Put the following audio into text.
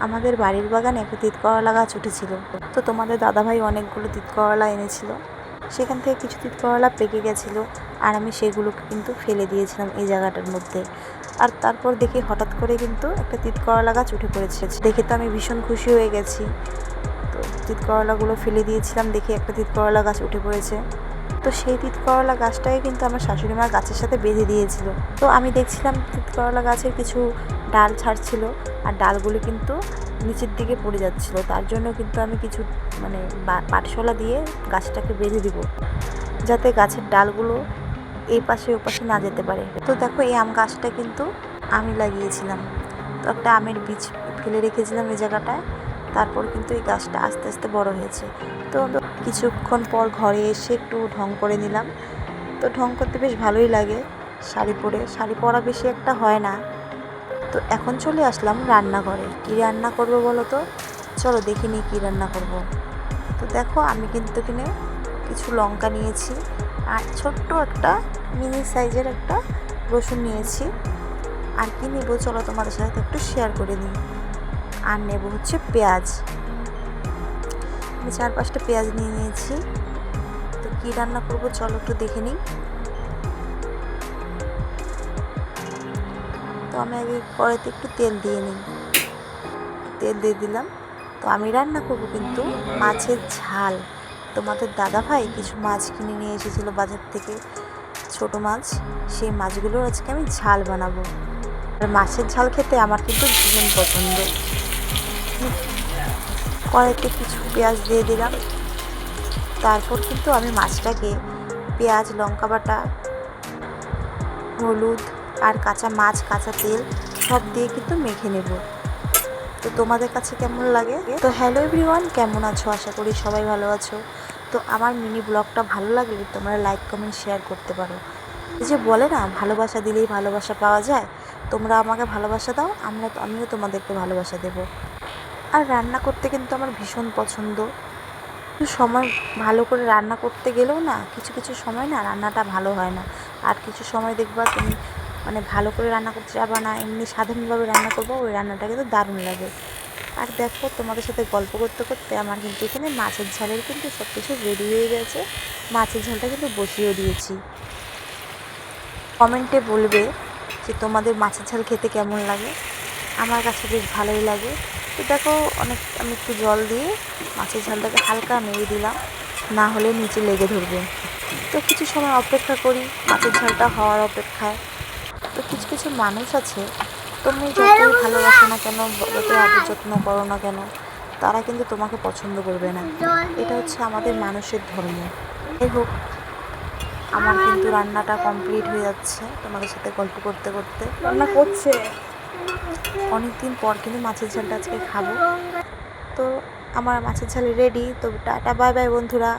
আমাদের বাড়ির বাগানে একটা তিত করলা গাছ উঠেছিল। তো তোমাদের দাদাভাই অনেকগুলো তিত করলা এনেছিল, সেখান থেকে কিছু তিত করলা পেকে গেছিলো, আর আমি সেগুলোকে কিন্তু ফেলে দিয়েছিলাম এই জায়গাটার মধ্যে। আর তারপর দেখি হঠাৎ করে কিন্তু একটা তিত করলা গাছ উঠে পড়েছে। দেখে তো আমি ভীষণ খুশি হয়ে গেছি। তো তিত করলাগুলো ফেলে দিয়েছিলাম, দেখি একটা তিত করলা গাছ উঠে পড়েছে। তো সেই তিত করলা গাছটাকে কিন্তু আমার শাশুড়ি মা গাছের সাথে বেঁধে দিয়েছিল। তো আমি দেখছিলাম তিত করলা গাছের কিছু ডাল ছাড়ছিল, আর ডালগুলো কিন্তু নিচের দিকে পড়ে যাচ্ছিল। তার জন্য কিন্তু আমি কিছু পাটশলা দিয়ে গাছটাকে বেঁধে দিব, যাতে গাছের ডালগুলো এই পাশে ও পাশে না যেতে পারে। তো দেখো, এই আম গাছটা কিন্তু আমি লাগিয়েছিলাম। তো একটা আমের বীজ ফেলে রেখেছিলাম এই জায়গাটায়। তারপর কিন্তু এই গাছটা আস্তে আস্তে বড় হয়েছে। তো কিছুক্ষণ পর ঘরে এসে একটু ঢং করে নিলাম। তো ঢং করতে বেশ ভালোই লাগে শাড়ি পরে। শাড়ি পরা বেশি একটা হয় না। তো এখন চলে আসলাম রান্নাঘরে। কী রান্না করব বলো তো? চলো দেখি নি কী রান্না করব। তো দেখো, আমি কিন্তু এখানে কিছু লঙ্কা নিয়েছি, আর ছোট্ট একটা মিনি সাইজের একটা রসুন নিয়েছি। আর কি নেবো চলো তোমাদের সাথে একটু শেয়ার করে নিই। আর নেব হচ্ছে পেঁয়াজ। আমি 4-5টা পেঁয়াজ নিয়ে নিয়েছি। তো কী রান্না করব চলো একটু দেখে নিই। তো আমি আগে কড়াইতে একটু তেল দিয়ে নিই। তেল দিয়ে দিলাম। তো আমি রান্না করব কিন্তু মাছের ঝাল। তোমাদের দাদাভাই কিছু মাছ কিনে নিয়ে এসেছিলো বাজার থেকে, ছোট মাছ। সেই মাছগুলোর আজকে আমি ঝাল বানাবো। আর মাছের ঝাল খেতে আমার কিন্তু ভীষণ পছন্দ। কড়াইতে কিছু পেঁয়াজ দিয়ে দিলাম। তারপর কিন্তু আমি মাছটাকে পেঁয়াজ, লঙ্কা বাটা, হলুদ আর কাঁচা মাছ, কাঁচা তেল সব দিয়ে কিন্তু মেখে নেব। তো তোমাদের কাছে কেমন লাগে? তো হ্যালো এভরিওয়ান, কেমন আছো? আশা করি সবাই ভালো আছো। তো আমার মিনি ব্লগটা ভালো লাগলে তোমরা লাইক, কমেন্ট, শেয়ার করতে পারো। এই যে বলে না, ভালোবাসা দিলেই ভালোবাসা পাওয়া যায়। তোমরা আমাকে ভালোবাসা দাও, আমিও তোমাদেরকে ভালোবাসা দেব। আর রান্না করতে কিন্তু আমার ভীষণ পছন্দ। সময় ভালো করে রান্না করতে গেলেও না, কিছু কিছু সময় না রান্নাটা ভালো হয় না। আর কিছু সময় দেখবা তুমি ভালো করে রান্না করতে যাবা না, এমনি সাধারণভাবে রান্না করবো, ওই রান্নাটা কিন্তু দারুণ লাগে। আর দেখো, তোমাদের সাথে গল্প করতে করতে আমার কিন্তু এখানে মাছের ঝালের কিন্তু সব কিছু রেডি হয়ে গেছে। মাছের ঝালটা কিন্তু বসিয়েও দিয়েছি। কমেন্টে বলবে যে তোমাদের মাছের ঝাল খেতে কেমন লাগে। আমার কাছে বেশ ভালোই লাগে। তো দেখো, আমি একটু জল দিয়ে মাছের ঝালটাকে হালকা নেড়ে দিলাম, না হলে নিচে লেগে ধরবে। তো কিছু সময় অপেক্ষা করি মাছের ঝালটা হওয়ার অপেক্ষায়। তো কিছু কিছু মানুষ আছে, তুমি যতই ভালোবাসো না কেন, যতই আদর যত্ন করো না কেন, তারা কিন্তু তোমাকে পছন্দ করবে না। এটা হচ্ছে আমাদের মানুষের ধর্ম। যাই হোক, আমার কিন্তু রান্নাটা কমপ্লিট হয়ে যাচ্ছে তোমাদের সাথে গল্প করতে করতে। রান্না করছে অনেকদিন পর কিন্তু মাছের ঝালটা আজকে খাবো। তো আমার মাছের ঝাল রেডি। তো টাটা, বাই বাই বন্ধুরা।